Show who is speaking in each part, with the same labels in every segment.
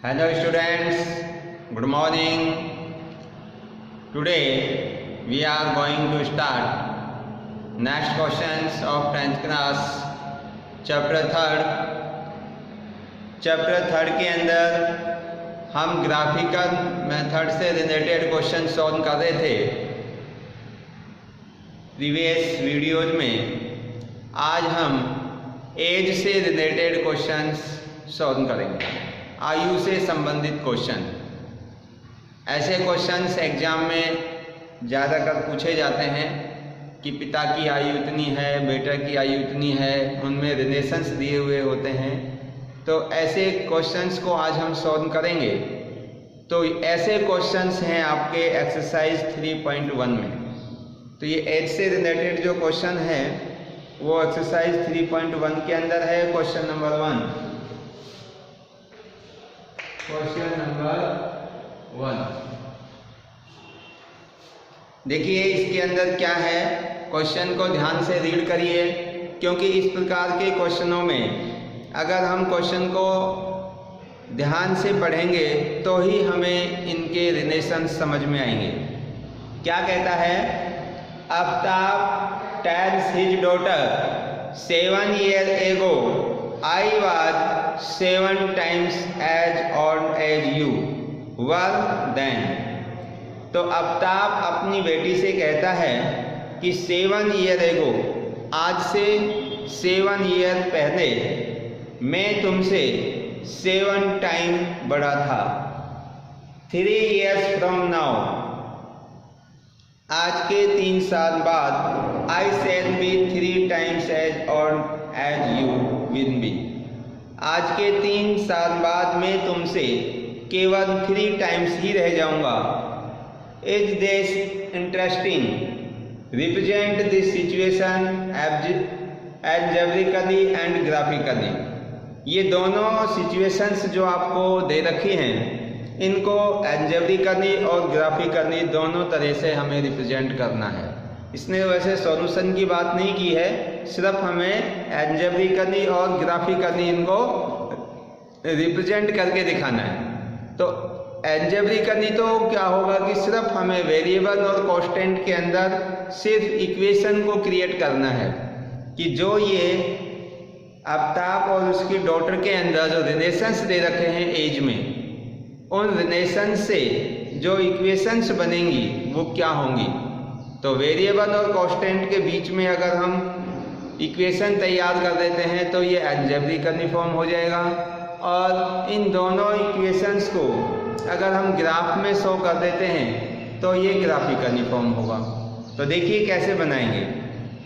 Speaker 1: Hello students, good morning. Today we are going to start next questions of 10th class chapter 3rd. Chapter 3rd के अंदर हम graphical method से related question solve कर रहे थे previous videos में। आज हम एज से रिलेटेड क्वेश्चंस सॉल्व करेंगे, आयु से संबंधित क्वेश्चन। ऐसे क्वेश्चंस एग्जाम में ज़्यादातर पूछे जाते हैं कि पिता की आयु इतनी है, बेटा की आयु इतनी है, उनमें रिलेशंस दिए हुए होते हैं। तो ऐसे क्वेश्चंस को आज हम सॉल्व करेंगे। तो ऐसे क्वेश्चंस हैं आपके एक्सरसाइज 3.1 में। तो ये एज से रिलेटेड जो क्वेश्चन है वो एक्सरसाइज 3.1 के अंदर है। क्वेश्चन नंबर 1, क्वेश्चन नंबर 1 देखिए इसके अंदर क्या है। क्वेश्चन को ध्यान से रीड करिए, क्योंकि इस प्रकार के क्वेश्चनों में अगर हम क्वेश्चन को ध्यान से पढ़ेंगे तो ही हमें इनके रिलेशन समझ में आएंगे। क्या कहता है? Aftab tales his daughter 7 years ago I was 7 times as old as you were then। तो आफ्ताब अपनी बेटी से कहता है कि 7 years ago, आज से 7 years पहले मैं तुमसे 7 टाइम बड़ा था। 3 years from now, आज के 3 साल बाद I shall be 3 times as old as you will be। आज के 3 साल बाद मैं तुमसे केवल 3 टाइम्स ही रह जाऊंगा। Is this interesting? Represent this situation algebraically and graphically. ये दोनों सिचुएशंस जो आपको दे रखी हैं, इनको एल्जेब्रिकली और ग्राफिकली दोनों तरह से हमें रिप्रेजेंट करना है। इसने वैसे सॉल्यूशन की बात नहीं की है, सिर्फ हमें एल्जेब्रिकली और ग्राफिकली इनको रिप्रेजेंट करके दिखाना है। तो एल्जेब्रिकली तो क्या होगा कि सिर्फ हमें वेरिएबल और कांस्टेंट के अंदर सिर्फ इक्वेशन को क्रिएट करना है कि जो ये आफ्ताब और उसकी डॉटर के अंदर जो रिलेशंस दे रखे हैं एज में, उन रिलेशन से जो इक्वेशंस बनेंगी वो क्या होंगी। तो वेरिएबल और कांस्टेंट के बीच में अगर हम इक्वेशन तैयार कर देते हैं तो ये एल्जेब्रिकली फॉर्म हो जाएगा। और इन दोनों इक्वेशंस को अगर हम ग्राफ में शो कर देते हैं तो ये ग्राफिकली फॉर्म होगा। तो देखिए कैसे बनाएंगे।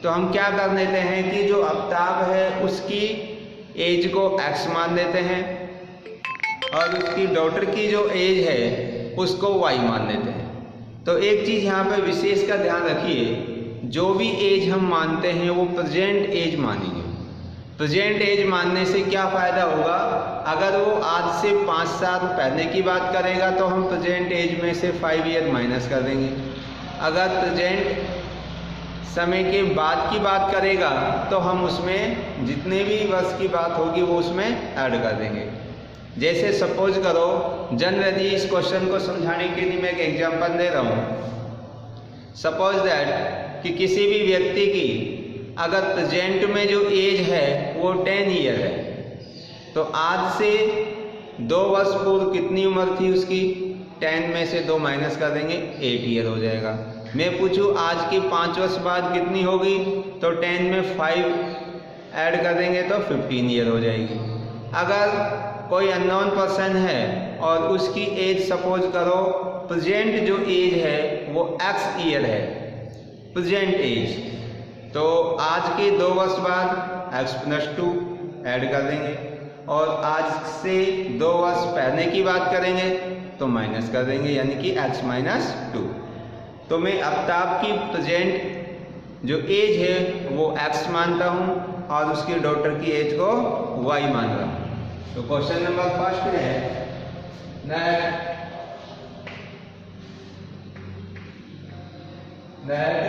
Speaker 1: तो हम क्या कर लेते हैं कि जो आफ्ताब है उसकी एज को x मान लेते हैं और उसकी डॉटर की जो एज है उसको y मान लेते हैं। तो एक चीज़ यहाँ पे विशेष का ध्यान रखिए, जो भी एज हम मानते हैं वो प्रेजेंट एज मानेंगे। प्रेजेंट एज मानने से क्या फ़ायदा होगा? अगर वो आज से 5 साल पहले की बात करेगा तो हम प्रेजेंट एज में से 5 ईयर माइनस कर देंगे। अगर प्रेजेंट समय के बाद की बात करेगा तो हम उसमें जितने भी वर्ष की बात होगी वो उसमें ऐड कर देंगे। जैसे सपोज करो, जनरली इस क्वेश्चन को समझाने के लिए मैं एक एग्जांपल दे रहा हूँ। सपोज दैट कि किसी भी व्यक्ति की अगर प्रेजेंट में जो एज है वो 10 ईयर है, तो आज से 2 वर्ष पूर्व कितनी उम्र थी उसकी? 10 में से 2 माइनस कर देंगे, 8 ईयर हो जाएगा। मैं पूछूं आज की 5 वर्ष बाद कितनी होगी? तो 10 में 5 ऐड कर देंगे तो 15 ईयर हो जाएगी। अगर कोई अननोन पर्सन है और उसकी एज सपोज करो, प्रेजेंट जो एज है वो x ईयर है, प्रेजेंट एज, तो आज के 2 वर्ष बाद x+2 ऐड कर देंगे और आज से 2 वर्ष पहले की बात करेंगे तो माइनस कर देंगे, यानी कि x-2। तो मैं आफ्ताब की प्रेजेंट जो एज है वो x मानता हूँ और उसकी डॉटर की एज को y मान रहा हूँ। तो क्वेश्चन नंबर 1 है that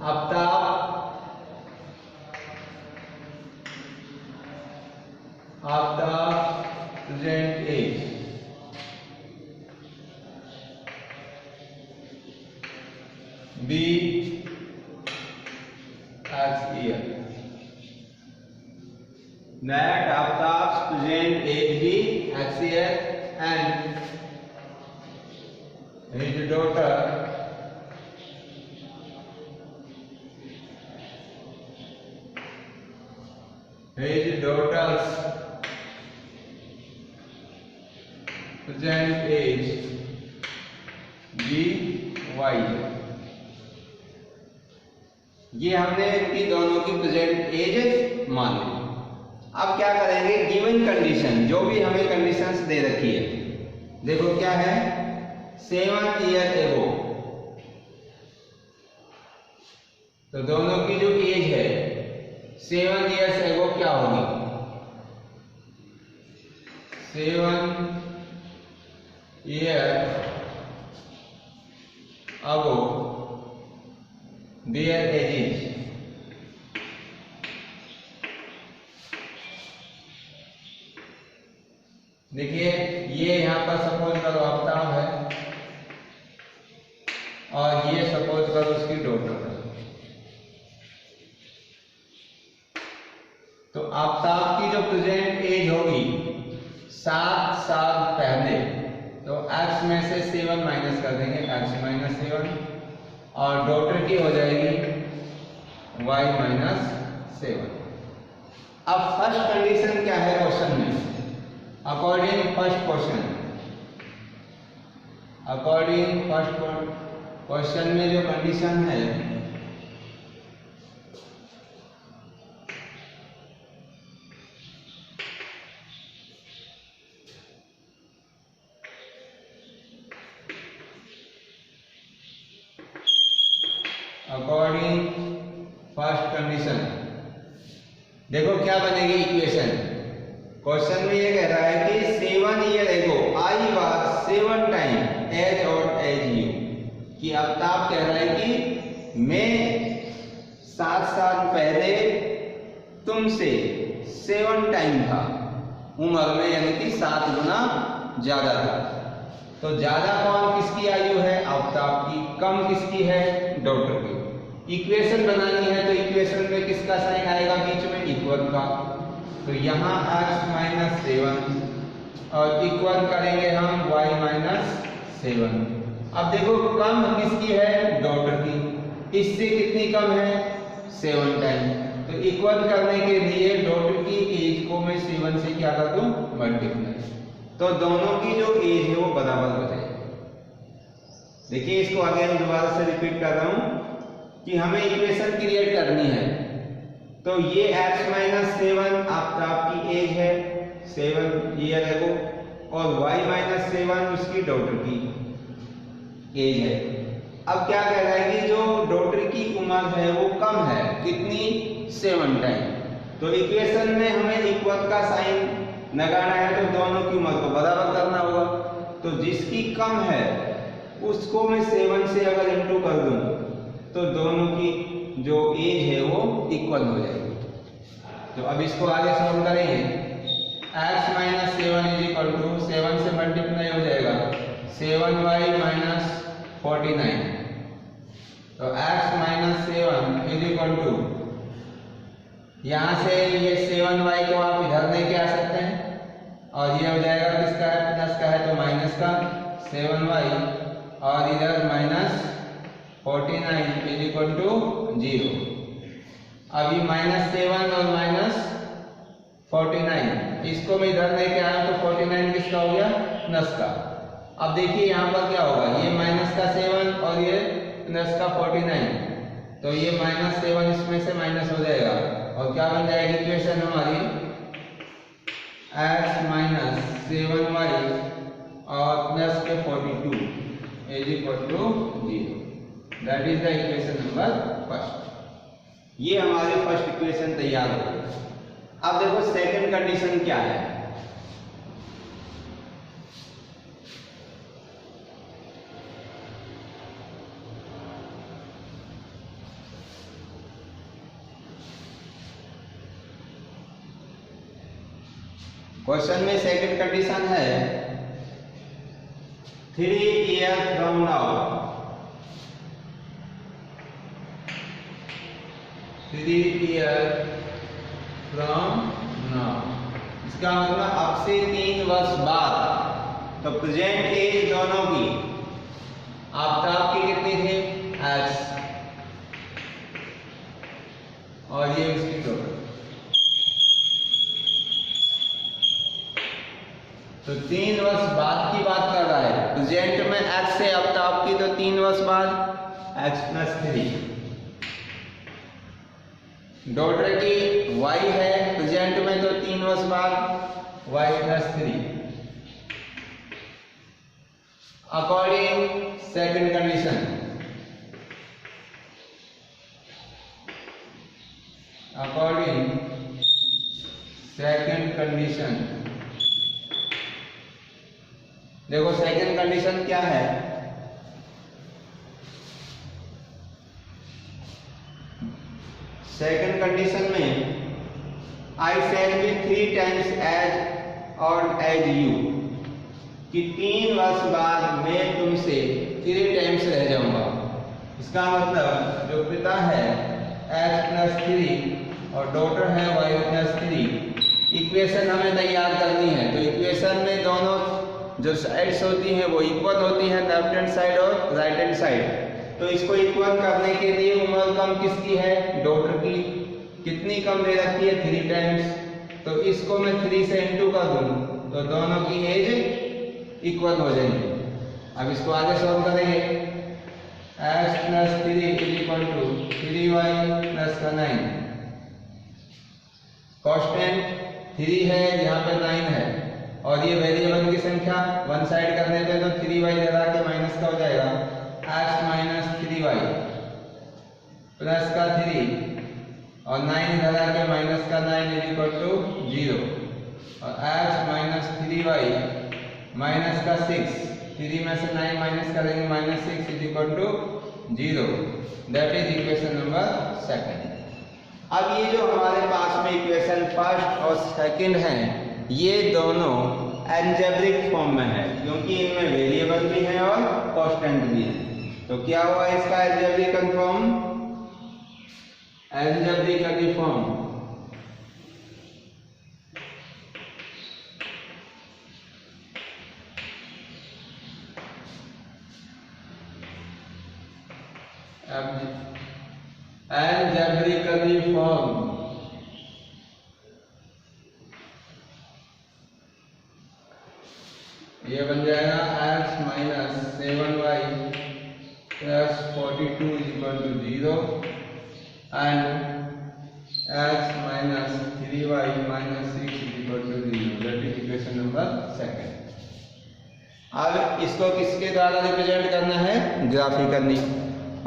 Speaker 1: Aftab present age year. That Aftab's present age be X year and his daughter daughter's present age be Y year। ये हमने इनकी दोनों की प्रेजेंट एज मान ली। अब क्या करेंगे, गिवन कंडीशन जो भी हमें कंडीशंस दे रखी है, देखो क्या है, 7 ईयर एगो, तो दोनों की जो एज है 7 ईयर्स एगो क्या होगी, 7 ईयर अगो देयर एजेस। देखिए ये यहां पर सपोज करो आफ्ताब है और ये सपोज करो उसकी डॉटर है। तो आफ्ताब की जो प्रेजेंट एज होगी 7 साल पहले, तो x में से 7 माइनस कर देंगे, x माइनस 7, और डॉटर की हो जाएगी y माइनस 7। अब फर्स्ट कंडीशन क्या है क्वेश्चन में, according first question, according first question में जो कंडीशन है, अकॉर्डिंग फर्स्ट कंडीशन, देखो क्या बनेगी इक्वेशन। क्वेश्चन में ये कह रहा है कि 7 year ago I was 7 time as और एज यू, कि आफ्ताब कह रहा है कि मैं 7 साल पहले तुमसे 7 टाइम था उम्र में, यानी कि 7 गुना ज्यादा था। तो ज्यादा कौन किसकी आयु है, आफ्ताब की, कम किसकी है, डॉटर की। इक्वेशन बनानी है तो इक्वेशन में किसका साइन आएगा बीच में, इक्वल का। तो यहाँ x माइनस 7 और इक्वल करेंगे हम y माइनस 7। अब देखो कम किसकी है, डॉटर की, इससे कितनी कम है, 7 टाइम। तो इक्वल करने के लिए डॉटर की एज को मैं 7 से क्या कर दूं, मल्टीप्लाई, तो दोनों की जो एज है वो बराबर हो जाएगी। देखिए इसको आगे हम दोबारा से रिपीट कर रहा हूं कि हमें इक्वेशन क्रिएट करनी है। तो ये x माइनस 7 आपकी एज है 7 ईयर एगो, और y माइनस 7 उसकी डॉटर की एज है। अब क्या कह रहा है कि जो डॉटर की उम्र है वो कम है, कितनी, 7 टाइम। तो इक्वेशन में हमें इक्वल का साइन लगाना है, तो दोनों की उम्र को बराबर करना होगा। तो जिसकी कम है उसको मैं 7 से अगर इंटू कर दूं तो दोनों की जो एज है वो इक्वल हो जाएगी। तो अब इसको आगे सॉल्व करेंगे, x minus 7 is equal to 7 से मल्टीप्लाई हो जाएगा 7y माइनस 49। तो x minus 7 is equal to, यहाँ से ये 7y को आप इधर लेके आ सकते हैं और ये हो जाएगा किसका है, प्लस का है तो माइनस का 7y, और इधर माइनस 49 इज इक्वल टू 0। अब ये माइनस 7 और माइनस 49, इसको मैं इधर लेके आया तो 49 किसका हो गया, प्लस का। अब देखिए यहाँ पर क्या होगा, ये माइनस का 7 और ये प्लस का 49, तो ये माइनस 7 इसमें से माइनस हो जाएगा और क्या बन जाएगी इक्वेशन हमारी, x माइनस 7y और प्लस के 42 is equal to 0। That is the equation number first. ये हमारे फर्स्ट इक्वेशन तैयार हो गई। अब देखो सेकंड कंडीशन क्या है, क्वेश्चन में सेकंड कंडीशन है 3 year from now, 3 3 years from now। इसका मतलब अब से 3 वर्ष बाद। तो प्रेजेंट एज दोनों की, आफ्ताब की कितनी थी x, और ये उसकी टोटल। तो 3 वर्ष बाद की बात कर रहा है। प्रेजेंट में x से आफ्ताब की, तो 3 वर्ष बाद x + 3। डॉटर की y है प्रेजेंट में, तो 3 वर्ष बाद y + 3। अकॉर्डिंग सेकंड कंडीशन, देखो सेकंड कंडीशन क्या है। सेकंड कंडीशन में I shall be 3 times as old as you, कि 3 वर्ष बाद मैं तुमसे 3 टाइम्स रह जाऊंगा। इसका मतलब जो पिता है x + 3 और डॉटर है y + 3, इक्वेशन हमें तैयार करनी है। तो इक्वेशन में दोनों जो साइड्स होती हैं वो इक्वल होती हैं, लेफ्ट हैंड साइड और राइट हैंड साइड। तो इसको इक्वल करने के लिए उम्र कम किसकी है, डॉटर की। कितनी कम दे रखी है, 3 टाइम्स। तो इसको मैं 3 से इंटू कर दूं तो दोनों की एज इक्वल हो जाएगी। अब इसको आगे सॉल्व करेंगे। x + 3 = 3y + 9। कांस्टेंट 3 है, यहाँ पे 9 है, और ये वेरिएबल की संख्या वन साइड करने पे तो 3y लगा के माइनस का हो जाएगा, x - 3y प्लस का 3 और 9 लगा के माइनस का 9 = 0, और x - 3y माइनस का 6, 3 में से 9 माइनस करेंगे, -6 = 0। That is equation number second. अब ये जो हमारे पास में इक्वेशन फर्स्ट और सेकंड है, ये दोनों अलजेब्रिक फॉर्म में है, क्योंकि इनमें वेरिएबल भी है और कांस्टेंट भी है। तो क्या हुआ इसका अलजेब्रिकल फॉर्म, अलजेब्रिकल फॉर्म algebraically form ये बन जाएगा x - 7y + 42 = 0 and x - 3y - 6 = 0। That is equation number second. अब इसको किसके द्वारा रिप्रेजेंट करना है, ग्राफिकली।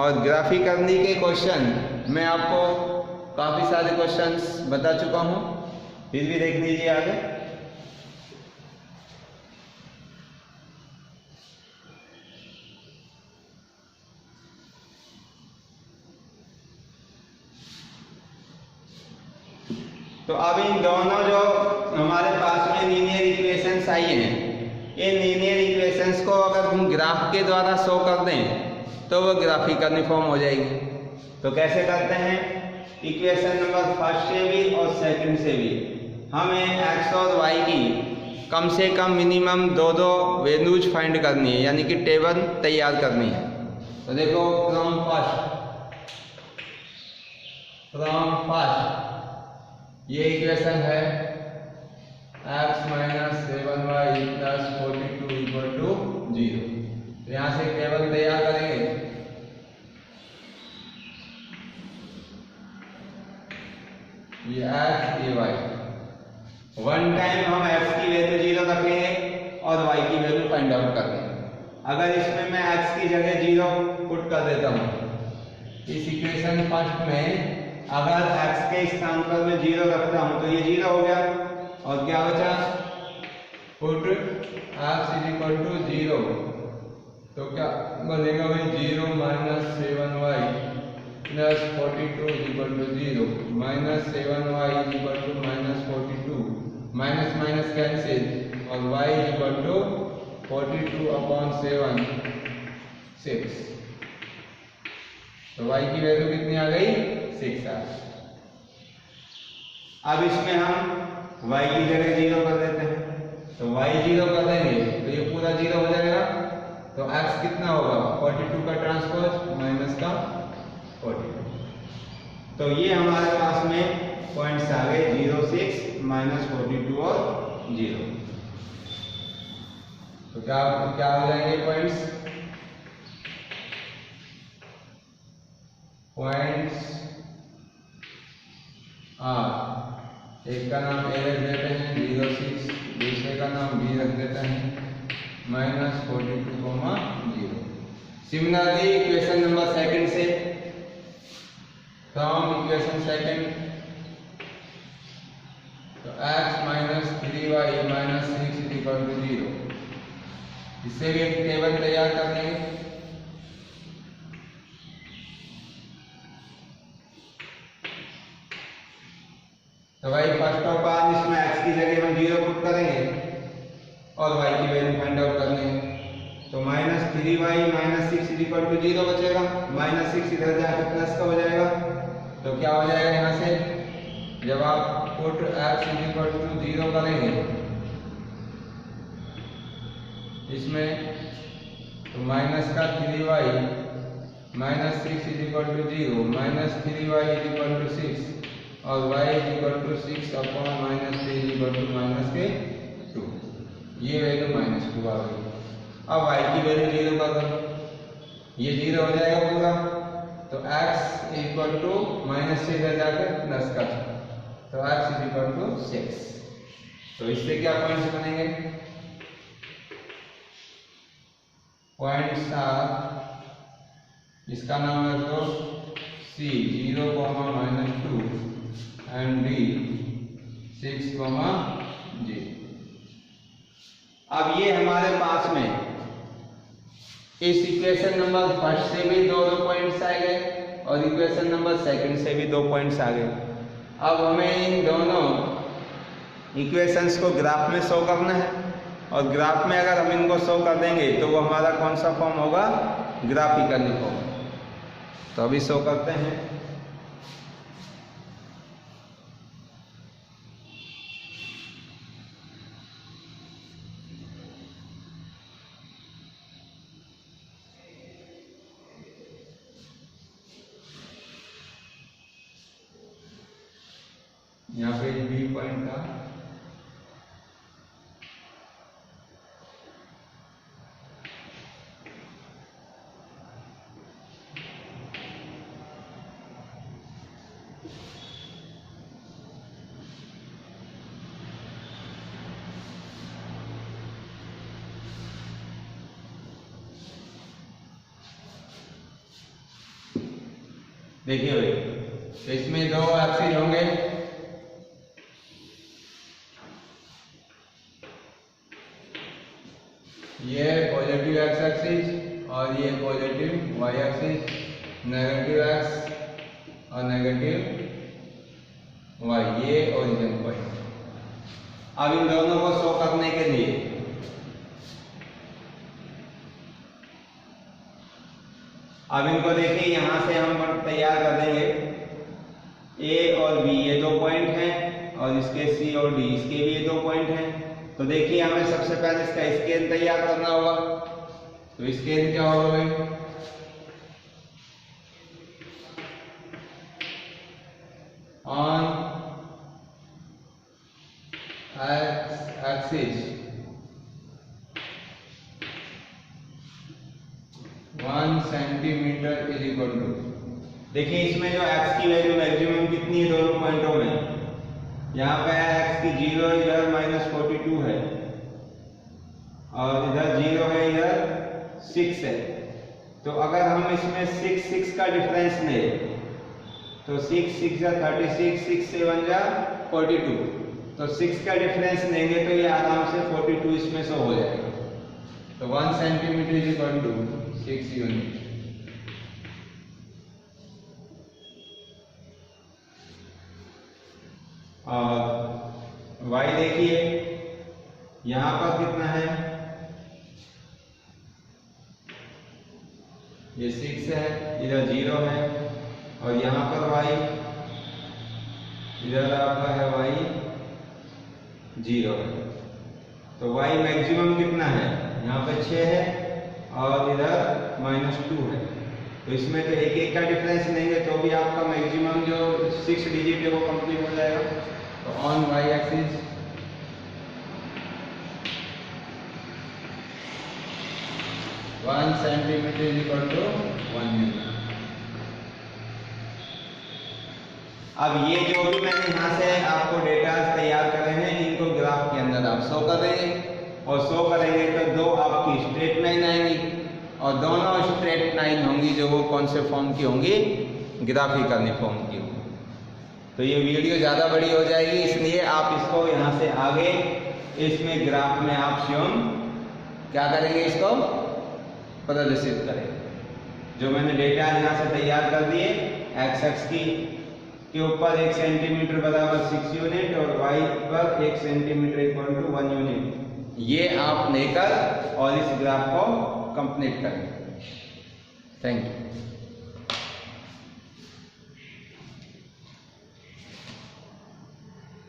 Speaker 1: और ग्राफिकली के क्वेश्चन मैं आपको काफ़ी सारे क्वेश्चंस बता चुका हूँ, फिर भी देख लीजिए आगे। तो अब इन दोनों जो हमारे पास में लीनियर इक्वेशंस आई हैं, इन लीनियर इक्वेशंस को अगर हम ग्राफ के द्वारा शो कर दें तो वो ग्राफिकल फॉर्म हो जाएगी। तो कैसे करते हैं, इक्वेशन नंबर फर्स्ट से भी और सेकंड से भी हमें x और y की कम से कम मिनिमम 2 वैल्यूज फाइंड करनी है, यानी कि टेबल तैयार करनी है। तो देखो फ्रॉम फर्स्ट ये इक्वेशन है x - 7y + 42 = 0। तो यहाँ से टेबल तैयार करेंगे। ये x ये y, वन टाइम हम x की वैल्यू 0 रखेंगे और y की वैल्यू फाइंड आउट करेंगे। अगर इसमें मैं x की जगह 0 पुट कर देता हूँ, इस इक्वेशन फर्स्ट में अगर x के स्थान पर मैं 0 रखता हूँ तो ये 0 हो गया, और क्या बचा, पुट x = 0। तो क्या बनेगा भाई, 0 - 7y + 42 = 0, -7y = -42, minus minus cancel, और y = 42/7 6। तो y की वैल्यू कितनी आ गई, 6 आ गई। अब इसमें हम y की जगह 0 कर देते हैं, तो y 0 कर देंगे तो ये पूरा 0 हो जाएगा। तो x कितना होगा, 42 का ट्रांसपोज माइनस का 42। तो ये हमारे पास में पॉइंट्स आ गए 0, 6, माइनस 42 और 0। तो क्या हो जाएंगे पॉइंट्स? एक का नाम a रख देते हैं 0, 6, दूसरे का नाम b रख देते हैं minus 42, 0। Similarly equation number second से, फ्रॉम इक्वेशन सेकंड, तो x minus 3y minus 6 is equal to 0। इससे भी एक टेबल तैयार कर लेंगे। तो भाई फर्स्ट ऑफ ऑल इसमें x की जगह हम 0 पुट करेंगे और y की वैल्यू फाइंड आउट कर लेंगे। तो minus 3y minus 6 is equal to 0 बचेगा, माइनस 6 इधर जाकर प्लस का हो जाएगा। तो क्या हो जाएगा यहाँ से, जब आप put x is equal to 0 करेंगे इसमें, तो माइनस का 3y minus 6 is equal to 0, minus 3y is equal to 6 और y is equal to 6 upon minus 3 is equal to minus के 2। ये वैल्यू माइनस 2 आ गई। अब y की वैल्यू 0 कर दो, ये 0 हो जाएगा पूरा। तो x इक्वल टू माइनस से इधर जाकर प्लस का, तो x इज इक्वल टू 6। तो इससे क्या पॉइंट्स बनेंगे? पॉइंट्स आर, इसका नाम रख दो c 0, -2 एंड d 6, 0। अब ये हमारे पास में इस इक्वेशन नंबर फर्स्ट से भी दो पॉइंट्स आ गए और इक्वेशन नंबर सेकंड से भी 2 पॉइंट्स आ गए। अब हमें इन दोनों इक्वेशंस को ग्राफ में शो करना है, और ग्राफ में अगर हम इनको शो कर देंगे तो वो हमारा कौन सा फॉर्म होगा, ग्राफिकल फॉर्म। तो अभी शो करते हैं। यहाँ पे बी पॉइंट था, देखिए भाई, तो इसमें 2 एक्सिस होंगे, ये पॉजिटिव एक्स एक्सिस और ये positive y axis, negative x और नेगेटिव वाई, ये ओरिजिन पॉइंट। अब इन दोनों को शो करने के लिए अब इनको देखिए, यहां से हम तैयार कर देंगे ए और बी, ये 2 पॉइंट हैं, और इसके सी और डी, इसके भी ये 2 पॉइंट हैं। तो देखिए हमें सबसे पहले इसका स्केल तैयार करना होगा। तो स्केल क्या होगा भाई, on x axis 1 centimetre is equal to, देखिए इसमें जो x की वैल्यू मैक्सिमम कितनी है दोनों पॉइंटों में, यहाँ पे x की 0, इधर -42 है, और इधर 0 है, इधर 6 है। तो अगर हम इसमें 6, 6 का डिफरेंस लें तो 6, 6 जा 36, 6 से 1 जा 42, तो 6 का डिफरेंस लेंगे तो ये आराम से 42 इसमें से हो जाएगा। तो 1 centimetre is equal to 6 unit. और y देखिए यहां पर कितना है, ये 6 है, इधर 0 है, और यहां पर y इधर आपका है y 0 है, तो y मैक्सिमम कितना है, यहाँ पे 6 है और इधर -2 है, तो इसमें तो एक एक का डिफरेंस नहीं है, तो भी आपका मैक्सिमम जो 6 डिजिट है वो कंप्लीट हो जाएगा। तो on y axis 1 centimetre is equal to 1 newton. अब ये जो भी मैंने यहाँ से आपको डेटा तैयार करे हैं, इनको ग्राफ के अंदर आप शो कर देंगे, और शो करेंगे तो दो आपकी स्ट्रेट लाइन आएंगी, और दोनों स्ट्रेट लाइन होंगी जो वो कौन से फॉर्म की होंगी, ग्राफिकल फॉर्म की होंगी। तो ये वीडियो ज़्यादा बड़ी हो जाएगी, इसलिए आप इसको यहाँ से आगे इसमें ग्राफ में आप स्वयं क्या करेंगे, इसको प्रदर्शित करेंगे। जो मैंने डेटा यहाँ से तैयार कर दिए, एक्स एक्स के ऊपर 1 सेंटीमीटर बराबर 6 यूनिट और y पर 1 सेंटीमीटर इक्वल टू 1 यूनिट, ये आप लेकर और इस ग्राफ को कंप्लीट करें। Thank you.